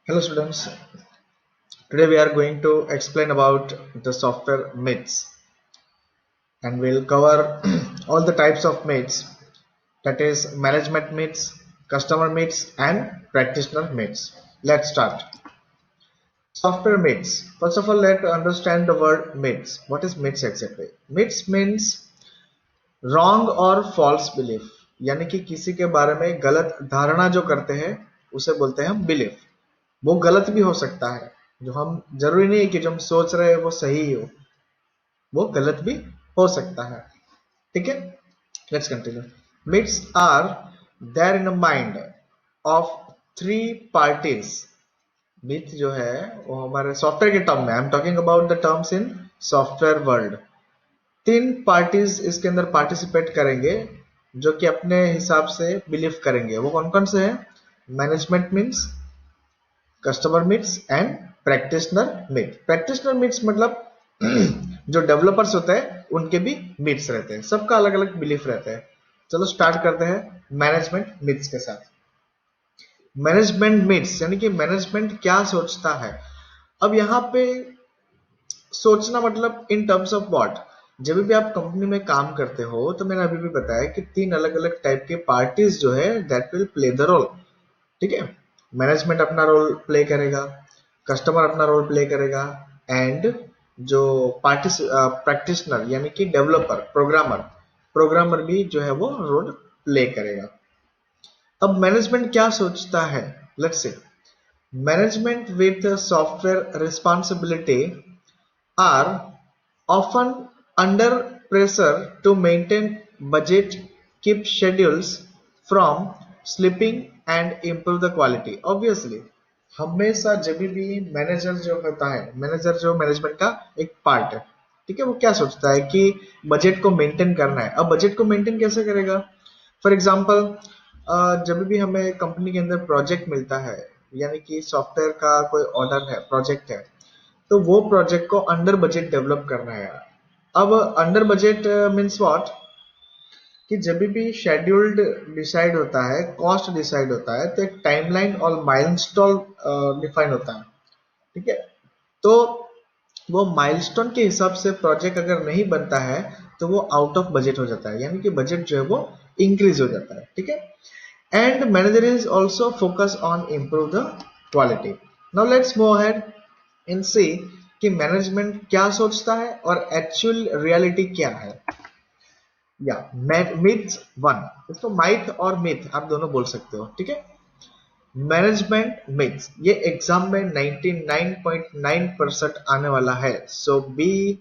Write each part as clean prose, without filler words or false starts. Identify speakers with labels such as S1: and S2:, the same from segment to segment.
S1: Hello students, today we are going to explain about the software myths and we'll cover all the types of myths, that is management myths, customer myths and practitioner myths. Let's start. Software myths. First of all, let's understand the word myths. What is myths exactly? Myths means wrong or false belief, यानी कि किसी के बारे में गलत धारणा जो करते हैं उसे बोलते हैं हम बिलीफ। वो गलत भी हो सकता है, जो हम जरूरी नहीं है कि जो हम सोच रहे हैं वो सही हो, वो गलत भी हो सकता है। ठीक है, let's continue. Myths are there in a mind of three parties. मिथ जो है वो हमारे सॉफ्टवेयर के टर्म में, I am talking about the terms in software world. तीन पार्टीज इसके अंदर पार्टिसिपेट करेंगे जो कि अपने हिसाब से बिलीव करेंगे। वो कौन कौन से हैं? Management means, customer myths and practitioner myth. Practitioner myths मतलब जो डेवलपर्स होते हैं उनके भी मिट्स रहते हैं, सबका अलग अलग बिलीफ रहते हैं। चलो स्टार्ट करते हैं मैनेजमेंट मिट्स के साथ। मैनेजमेंट मिट्स यानी कि मैनेजमेंट क्या सोचता है। अब यहाँ पे सोचना मतलब इन टर्म्स ऑफ व्हाट। जब भी आप कंपनी में काम करते हो तो मैंने अभी भी बताया कि तीन अलग अलग टाइप के पार्टीज जो है that will play the role. ठीक है, मैनेजमेंट अपना रोल प्ले करेगा, कस्टमर अपना रोल प्ले करेगा एंड जो पार्टिस प्रैक्टिशनर यानी कि डेवलपर प्रोग्रामर प्रोग्रामर भी जो है वो रोल प्ले करेगा। अब मैनेजमेंट क्या सोचता है, let's say management with software responsibility are often under pressure to maintain budget, keep schedules from slipping and improve the quality. Obviously, हमेशा जब भी मैनेजर जो होता है, मैनेजर जो मैनेजमेंट का एक पार्ट है, ठीक है, वो क्या सोचता है कि बजट को मेंटेन करना है। अब बजट को मेंटेन कैसे करेगा? फॉर एग्जाम्पल, जब भी हमें कंपनी के अंदर प्रोजेक्ट मिलता है, यानी कि सॉफ्टवेयर का कोई ऑर्डर है, प्रोजेक्ट है, तो वो प्रोजेक्ट को अंडर बजट डेवलप करना है यार। अब अंडर बजट मीन्स व्हाट, कि जब भी शेड्यूल्ड डिसाइड होता है, कॉस्ट डिसाइड होता है, तो एक टाइमलाइन और माइलस्टोन डिफाइन होता है। ठीक है, तो वो माइलस्टोन के हिसाब से प्रोजेक्ट अगर नहीं बनता है तो वो आउट ऑफ बजट हो जाता है, यानी कि बजट जो है वो इंक्रीज हो जाता है। ठीक है, and manager is also focus on improve the quality. Now let's move ahead in see कि मैनेजमेंट क्या सोचता है और एक्चुअल रियलिटी क्या है। या मिथ वन, इसको माइथ और मिथ आप दोनों बोल सकते हो। ठीक है, मैनेजमेंट मिथ्स ये एग्जाम में 99.9% आने वाला है, सो B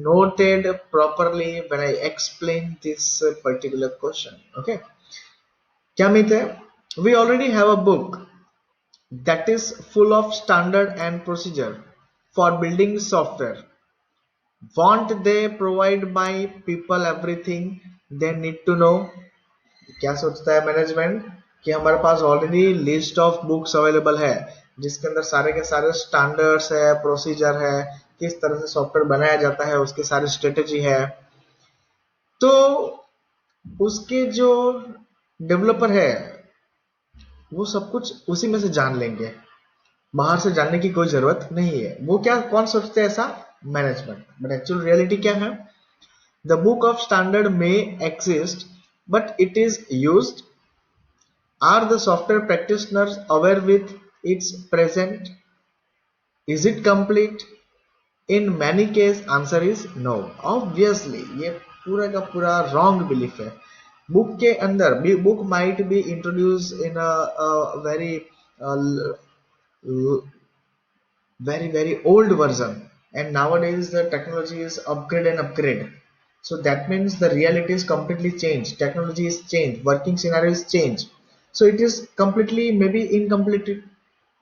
S1: noted properly when I explain this particular question. Okay, क्या मिथ है? We already have a book that is full of standard and procedure for building software. Won't they provide my people everything they need to know? क्या सोचता है management कि हमारे पास already list of books available है जिसके अंदर सारे के सारे स्टैंडर्ड्स है, प्रोसीजर है, किस तरह से सॉफ्टवेयर बनाया जाता है, उसकी सारी स्ट्रेटेजी है। तो उसके जो डेवलपर है वो सब कुछ उसी में से जान लेंगे, बाहर से जानने की कोई जरूरत नहीं है। वो क्या कौन सोचते हैं ऐसा? मैनेजमेंट। बट एक्चुअल रियलिटी क्या है? The book of standard may exist but it is used. Are the software practitioners aware with its present? Is it complete? In many case answer is no. Obviously ये पूरा का पूरा wrong belief है। Book के अंदर book might be introduced in a very uh, very old version, and nowadays the technology is upgrade and upgrade. So that means the reality is completely changed, technology is changed, working scenario is changed, so it is completely maybe incomplete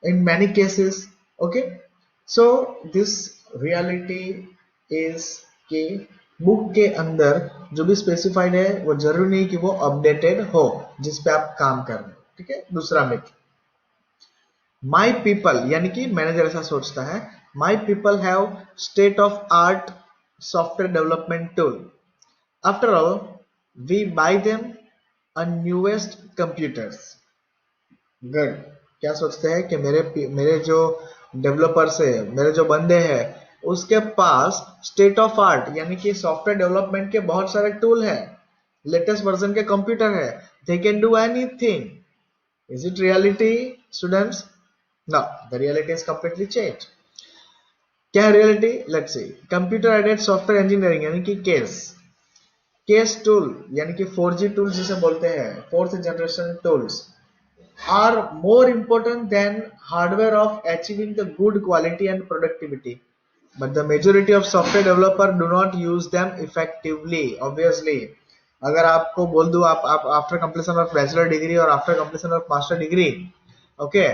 S1: in many cases. Okay, so this reality is कि book के अंदर जो भी specified है वो जरूरी नहीं कि वो अपडेटेड हो जिस पे आप काम कर रहे हो। ठीक है, दूसरा मिथ, माई पीपल यानी कि मैनेजर ऐसा सोचता है, my people have state of art software development tool, after all we buy them a newest computers. Good, क्या सोचते हैं कि मेरे जो डेवलपर्स है, मेरे जो बंदे हैं, उसके पास स्टेट ऑफ आर्ट यानी कि सॉफ्टवेयर डेवलपमेंट के बहुत सारे टूल है, लेटेस्ट वर्जन के कंप्यूटर है, they can do anything. Is it reality students? No, the reality is completely change. क्या है reality? Let's see. Computer aided software engineering यानी कि केस, केस टूल यानी कि 4G टूल्स जिसे बोलते हैं, fourth generation tools, are more important than hardware of achieving the good quality and productivity. But the majority of software developer do not use them effectively. Obviously, अगर आपको बोल दूं आप after completion of bachelor degree और after completion of master degree, okay,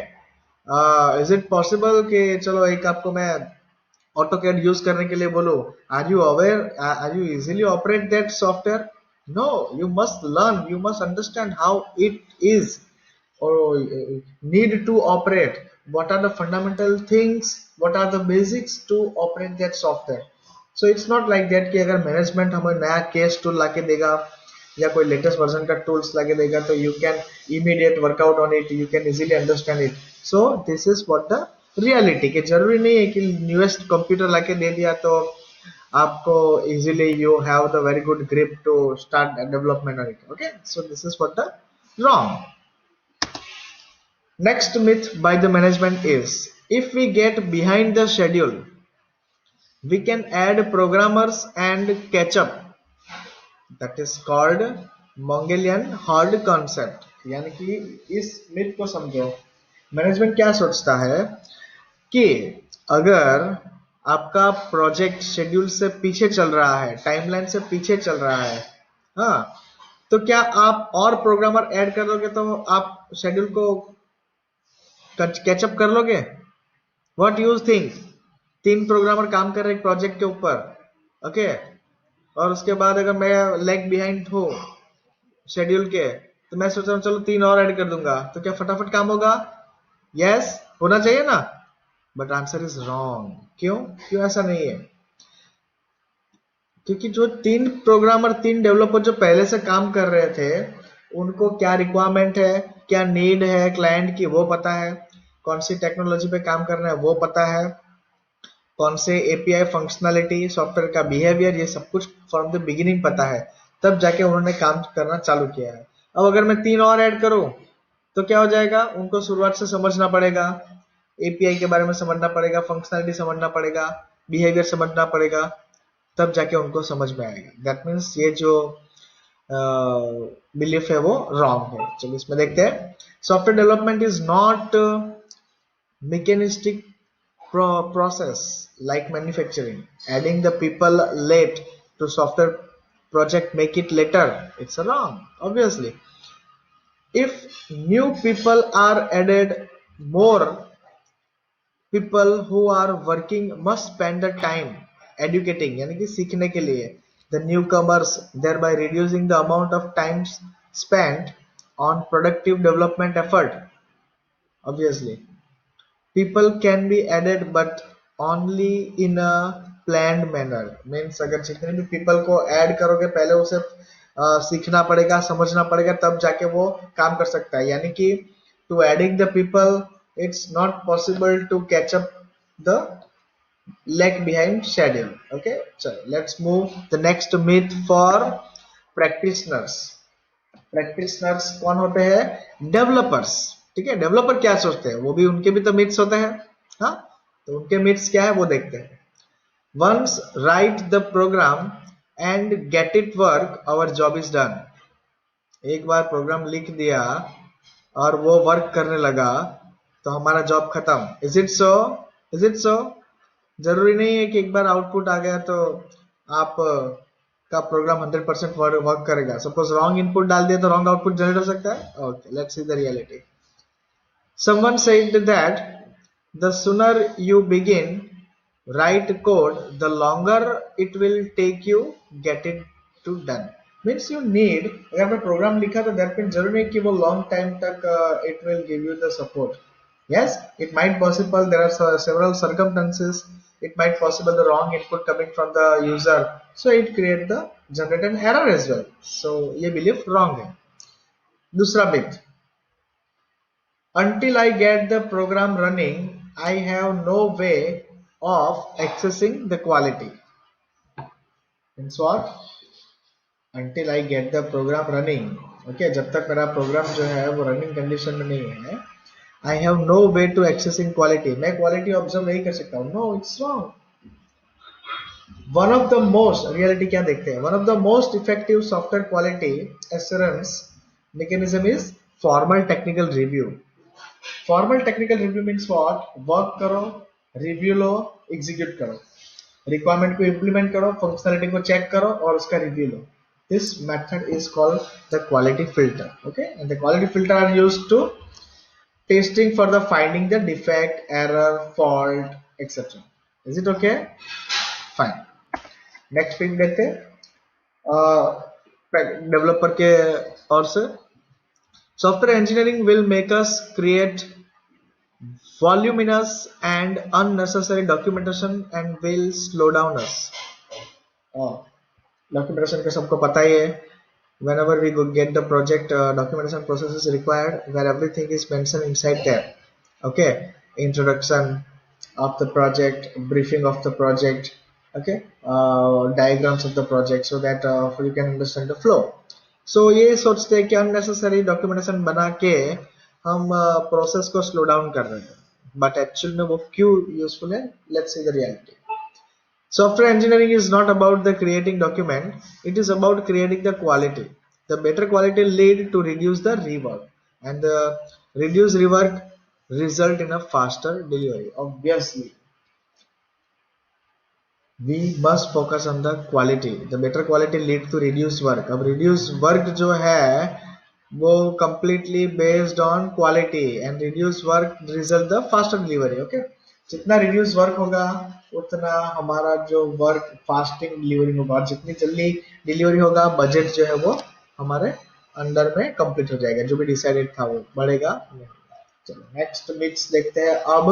S1: is it possible कि चलो एक आपको मैं AutoCAD यूज करने के लिए बोलो, are you aware, are you easily operate that software? No, you must learn, you must understand how it is or need to operate, what are the fundamental things, what are the basics to operate that software. So it's not like that कि अगर management हमें नया case tool लाके देगा या कोई latest version का tools लाके देगा तो you can immediate workout on it, you can easily understand it. So this is what the reality, कि जरूरी नहीं है कि न्यूएस्ट कंप्यूटर लाके दे दिया तो आपको easily you have the very good grip to start development on it. Okay, so this is what the wrong. Next myth by the management is, if we get behind the schedule, we can add programmers and catch up. That is called Mongolian hard concept. यानी कि इस myth को समझो. Management क्या सोचता है कि अगर आपका प्रोजेक्ट शेड्यूल से पीछे चल रहा है, टाइमलाइन से पीछे चल रहा है, हाँ, तो क्या आप और प्रोग्रामर ऐड कर दोगे तो आप शेड्यूल को कैचअप कर लोगे? What you think? 3 प्रोग्रामर काम कर रहे हैं प्रोजेक्ट के ऊपर, ओके, और उसके बाद अगर मैं लेग बिहाइंड हूँ शेड्यूल के, तो मैं सोच रहा हूँ चलो 3 और ऐड कर दूंगा, तो क्या फटाफट काम होगा? यस, होना चाहिए ना. But answer is wrong. क्यों? क्यों ऐसा नहीं है? क्योंकि जो 3 प्रोग्रामर 3 डेवलपर जो पहले से काम कर रहे थे, उनको क्या रिक्वायरमेंट है, क्या नीड है क्लाइंट की, वो पता है. कौन सी टेक्नोलॉजी पे काम करना है वो पता है. कौन से एपीआई फंक्शनलिटी, सॉफ्टवेयर का बिहेवियर, ये सब कुछ फ्रॉम द बिगिनिंग पता है. तब जाके उन्होंने काम करना चालू किया है. अब अगर मैं 3 और ऐड करूं तो क्या हो जाएगा? उनको शुरुआत से समझना पड़ेगा, एपीआई के बारे में समझना पड़ेगा, फंक्शनलिटी समझना पड़ेगा, बिहेवियर समझना पड़ेगा, तब जाके उनको समझ में आएगा. दैट मीन्स ये जो बिलीफ है वो रॉन्ग है. चलिए इसमें देखते हैं. Software development is not mechanistic process like manufacturing. Adding the people late to software project make it later. It's wrong, obviously. If new people are added, more people who are working must spend the time educating यानी कि सीखने के लिए the newcomers, thereby reducing the amount of time spent on productive development effort. Obviously, people can be added but only in a planned manner. Means अगर जितने भी people को add करोगे पहले उसे सीखना पड़ेगा, समझना पड़ेगा, तब जाके वो काम कर सकता है. यानी कि to adding the people it's not possible to catch up the leg behind schedule. Okay, चलो let's move the next myth for practitioners. Practitioners कौन होते हैं? डेवलपर्स. ठीक है, डेवलपर क्या सोचते हैं, वो भी, उनके भी तो मिथ्स होते हैं. हाँ, तो उनके मिथ्स क्या है वो देखते हैं. Once write the program and get it work, our job is done. एक बार प्रोग्राम लिख दिया और वो वर्क करने लगा तो हमारा जॉब खत्म. Is it so? Is it so? जरूरी नहीं है कि एक बार आउटपुट आ गया तो आप का प्रोग्राम 100% वर्क करेगा. सपोज रॉन्ग इनपुट डाल दिया तो रॉन्ग आउटपुट जनरेट हो सकता है. Okay, let's see the reality. Someone said that the sooner you begin write code, the longer it will take you get it to done. Means you need, अगर आपने programme लिखा तो that mean जरूरी नहीं कि वो लॉन्ग टाइम तक it will give you the support. Yes, it might possible. There are several circumstances. It might possible the wrong input coming from the user, so it create the generate an error as well. So ये belief wrong है. दूसरा myth, until I get the program running, I have no way of accessing the quality. Means what? Until I get the program running. Okay, जब तक मेरा programme जो है वो running condition में नहीं है, I have no way to accessing quality. मैं quality ऑब्जर्व नहीं कर सकता हूँ. No, it's wrong. One of the most reality क्या देखते हैं? One of the most effective software quality assurance mechanism is formal technical review. Formal technical review means what? Work करो, review लो, execute करो, requirement को implement करो, functionality को check करो और उसका review low. This method is called the quality filter. Okay, and the quality filter are used to testing for the finding the defect, error, fault, etc. Is it okay? Fine. Next pick देखते हैं developer के और से software engineering will make us create voluminous and unnecessary documentation and will slow down us. Documentation का सबको पता ही है. Whenever we go get the project, documentation process is required where everything is mentioned inside there. Okay, introduction of the project, briefing of the project, okay, diagrams of the project so that you can understand the flow. So ये सोचते हैं कि unnecessary documentation बना के हम process को slow down कर रहे हैं, बट एक्चुअल में वो क्यों यूजफुल है? Let's see the reality. Software engineering is not about the creating document, it is about creating the quality. The better quality lead to reduce the rework, and the reduced rework result in a faster delivery. Obviously, we must focus on the quality. The better quality lead to reduce work. अब reduce work जो है वो completely based on quality, and reduce work result the faster delivery. Okay, जितना reduce work होगा उतना हमारा जो work fasting delivery होगा, और जितनी जल्दी डिलीवरी होगा बजट जो है वो हमारे अंडर में कंप्लीट हो जाएगा, जो भी डिसाइडेड था वो बढ़ेगा. चलो नेक्स्ट मिक्स देखते हैं अब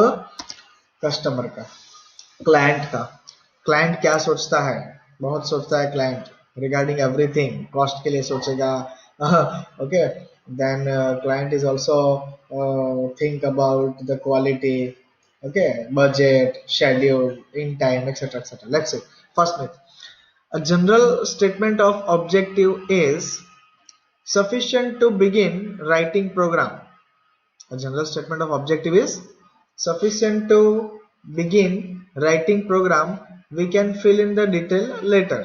S1: कस्टमर का, क्लाइंट का. क्लाइंट क्या सोचता है? बहुत सोचता है क्लाइंट रिगार्डिंग एवरीथिंग. कॉस्ट के लिए सोचेगा. Okay, then client is also think about the quality. Okay, budget, schedule, in time, etc., etc. Let's see. First myth: a general statement of objective is sufficient to begin writing program. A general statement of objective is sufficient to begin writing program. We can fill in the detail later.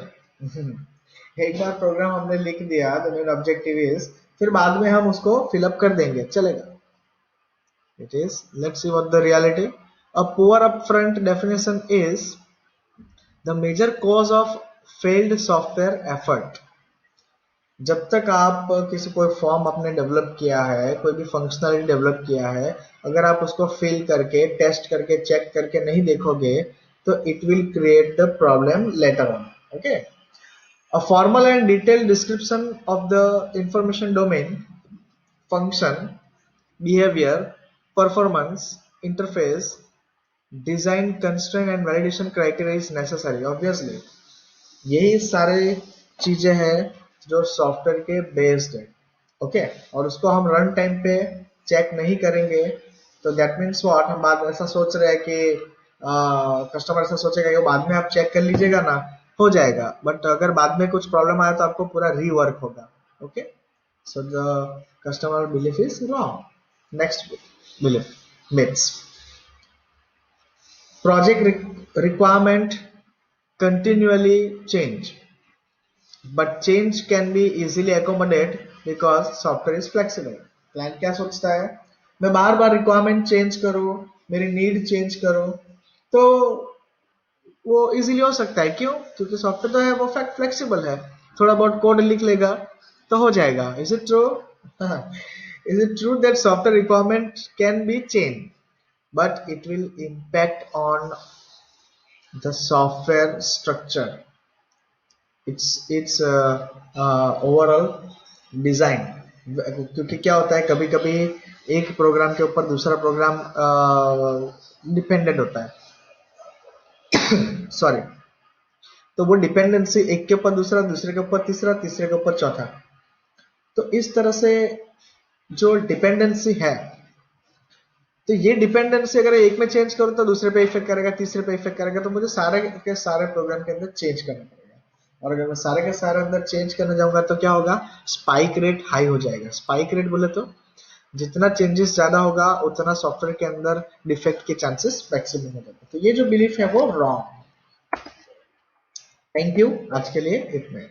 S1: एक बार programme हमने लिख दिया, the main objective is, फिर बाद में हम उसको fill up कर देंगे, चलेगा. It is. Let's see what the reality. A poor upfront definition is the major cause of failed software effort. जब तक आप किसी कोई फॉर्म आपने डेवलप किया है, कोई भी फंक्शनलिटी डेवलप किया है, अगर आप उसको फिल करके टेस्ट करके चेक करके नहीं देखोगे तो it will create the problem later on. Okay, a formal and detailed description of the information domain, function, behaviour, performance, interface, design, constraint and validation criteria is necessary. Obviously यही सारे चीजें हैं जो सॉफ्टवेयर के बेस्ड है. Okay, और उसको हम रन टाइम पे चेक नहीं करेंगे तो दैट मीन्स व्हाट, हम बाद में ऐसा सोच रहे हैं कि कस्टमर ऐसा सोचेगा कि बाद में आप चेक कर लीजिएगा ना, हो जाएगा, बट अगर बाद में कुछ प्रॉब्लम आया तो आपको पूरा रीवर्क होगा. Okay, so the customer belief is wrong. Next belief, myths. Project requirement continually change, but change can be easily accommodated because software is flexible. Client क्या सोचता है? मैं बार बार रिक्वायरमेंट चेंज करूं, मेरी नीड चेंज करूं, तो वो इजीली हो सकता है. क्यों? क्योंकि सॉफ्टवेयर तो है वो फ्लेक्सिबल है, थोड़ा बहुत कोड लिख लेगा तो हो जाएगा. Is it true? Is it true that software requirement can be change but it will impact on the software structure, its overall design. क्योंकि क्या होता है, कभी कभी एक प्रोग्राम के ऊपर दूसरा प्रोग्राम डिपेंडेंट होता है. सॉरी, तो वो डिपेंडेंसी एक के ऊपर दूसरा, दूसरे के ऊपर तीसरा, तीसरे के ऊपर चौथा. तो इस तरह से जो डिपेंडेंसी है तो ये डिपेंडेंसी अगर एक में चेंज करूँ तो दूसरे पे इफेक्ट करेगा, तीसरे पे इफेक्ट करेगा, तो मुझे सारे के सारे प्रोग्राम के अंदर चेंज करना पड़ेगा। और अगर मैं सारे के सारे अंदर चेंज करने जाऊंगा तो क्या होगा, स्पाइक रेट हाई हो जाएगा। स्पाइक रेट बोले तो जितना चेंजेस ज्यादा होगा उतना सॉफ्टवेयर के अंदर डिफेक्ट के चांसेस मैक्सिमम हो जाते हैं। तो ये जो बिलीफ है वो रॉन्ग। थैंक यू, आज के लिए इतना ही।